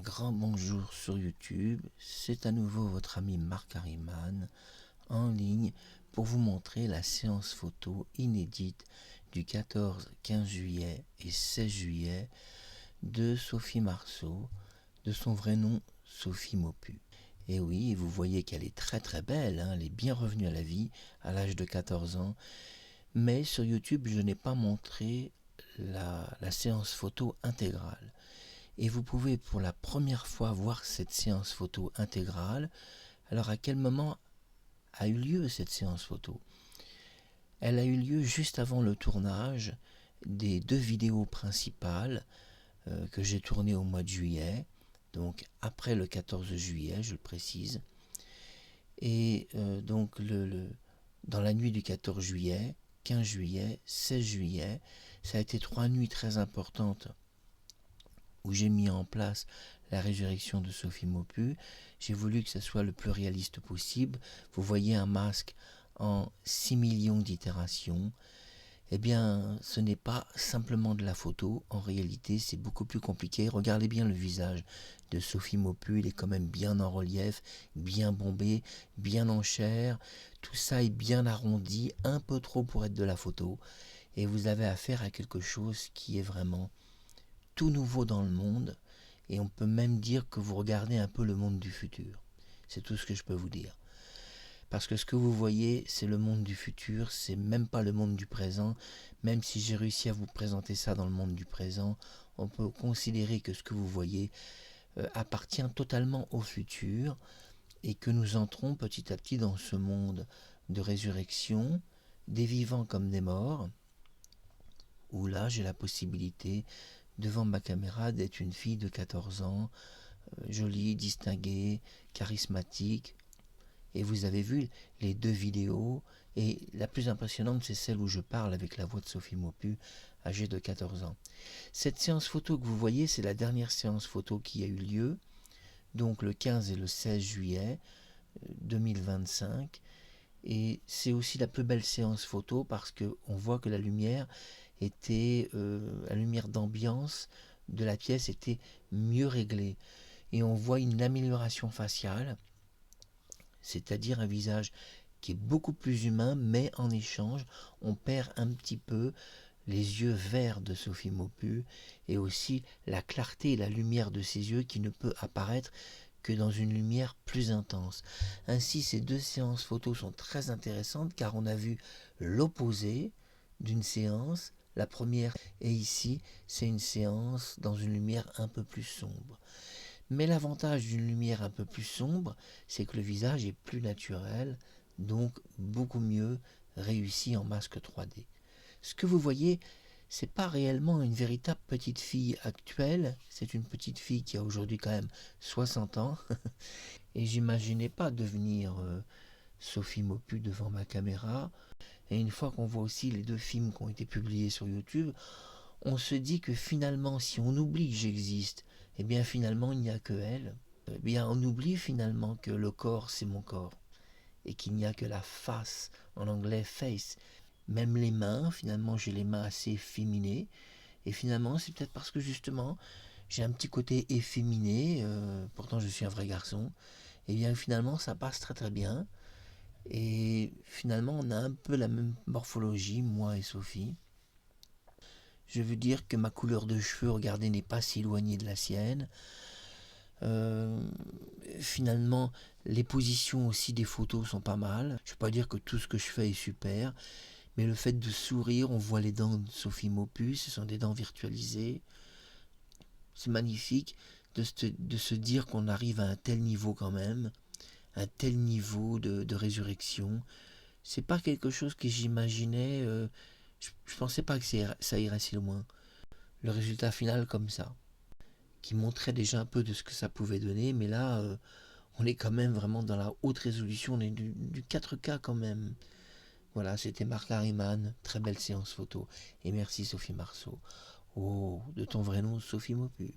grand bonjour sur YouTube, c'est à nouveau votre ami Marc Harriman en ligne pour vous montrer la séance photo inédite du 14, 15 juillet et 16 juillet de Sophie Marceau, de son vrai nom Sophie Maupu. Et oui, vous voyez qu'elle est très belle, hein, elle est bien revenue à la vie à l'âge de 14 ans, mais sur YouTube je n'ai pas montré la séance photo intégrale. Et vous pouvez pour la première fois voir cette séance photo intégrale. Alors à quel moment a eu lieu cette séance photo? Elle a eu lieu juste avant le tournage des 2 vidéos principales que j'ai tournées au mois de juillet, donc après le 14 juillet, je le précise. Et donc dans la nuit du 14 juillet, 15 juillet, 16 juillet, ça a été 3 nuits très importantes où j'ai mis en place la résurrection de Sophie Maupu. J'ai voulu que ça soit le plus réaliste possible. Vous voyez un masque en 6 millions d'itérations. Eh bien, ce n'est pas simplement de la photo. En réalité, c'est beaucoup plus compliqué. Regardez bien le visage de Sophie Maupu. Il est quand même bien en relief, bien bombé, bien en chair. Tout ça est bien arrondi, un peu trop pour être de la photo. Et vous avez affaire à quelque chose qui est vraiment tout nouveau dans le monde, et on peut même dire que vous regardez un peu le monde du futur. C'est tout ce que je peux vous dire. Parce que ce que vous voyez, c'est le monde du futur, c'est même pas le monde du présent. Même si j'ai réussi à vous présenter ça dans le monde du présent, on peut considérer que ce que vous voyez appartient totalement au futur, et que nous entrons petit à petit dans ce monde de résurrection, des vivants comme des morts, où là j'ai la possibilité devant ma caméra d'être une fille de 14 ans, jolie, distinguée, charismatique. Et vous avez vu les 2 vidéos, et la plus impressionnante c'est celle où je parle avec la voix de Sophie Maupu, âgée de 14 ans. Cette séance photo que vous voyez, c'est la dernière séance photo qui a eu lieu, donc le 15 et le 16 juillet 2025. Et c'est aussi la plus belle séance photo parce qu'on voit que la lumière était, la lumière d'ambiance de la pièce était mieux réglée. Et on voit une amélioration faciale, c'est-à-dire un visage qui est beaucoup plus humain, mais en échange, on perd un petit peu les yeux verts de Sophie Maupu et aussi la clarté et la lumière de ses yeux qui ne peut apparaître que dans une lumière plus intense. Ainsi, ces 2 séances photos sont très intéressantes car on a vu l'opposé d'une séance. La première, et ici, c'est une séance dans une lumière un peu plus sombre. Mais l'avantage d'une lumière un peu plus sombre, c'est que le visage est plus naturel, donc beaucoup mieux réussi en masque 3D. Ce que vous voyez, c'est pas réellement une véritable petite fille actuelle, c'est une petite fille qui a aujourd'hui quand même 60 ans, et j'imaginais pas devenir Sophie Maupu devant ma caméra. Et une fois qu'on voit aussi les 2 films qui ont été publiés sur YouTube, on se dit que finalement, si on oublie que j'existe, eh bien finalement il n'y a que elle. Eh bien on oublie finalement que le corps c'est mon corps, et qu'il n'y a que la face, en anglais face. Même les mains, finalement j'ai les mains assez efféminées, et finalement c'est peut-être parce que justement j'ai un petit côté efféminé, pourtant je suis un vrai garçon, et bien finalement ça passe très bien, et finalement on a un peu la même morphologie, moi et Sophie. Je veux dire que ma couleur de cheveux, regardez, n'est pas si éloignée de la sienne. Finalement, les positions aussi des photos sont pas mal. Je ne vais pas dire que tout ce que je fais est super, mais le fait de sourire, on voit les dents de Sophie Maupu, ce sont des dents virtualisées. C'est magnifique de se dire qu'on arrive à un tel niveau quand même, un tel niveau de résurrection. C'est pas quelque chose que j'imaginais, je pensais pas que ça irait si loin. Le résultat final comme ça, qui montrait déjà un peu de ce que ça pouvait donner, mais là, on est quand même vraiment dans la haute résolution, on est du 4K quand même. Voilà, c'était Marc Harriman, très belle séance photo, et merci Sophie Marceau. Oh, de ton vrai nom, Sophie Maupu.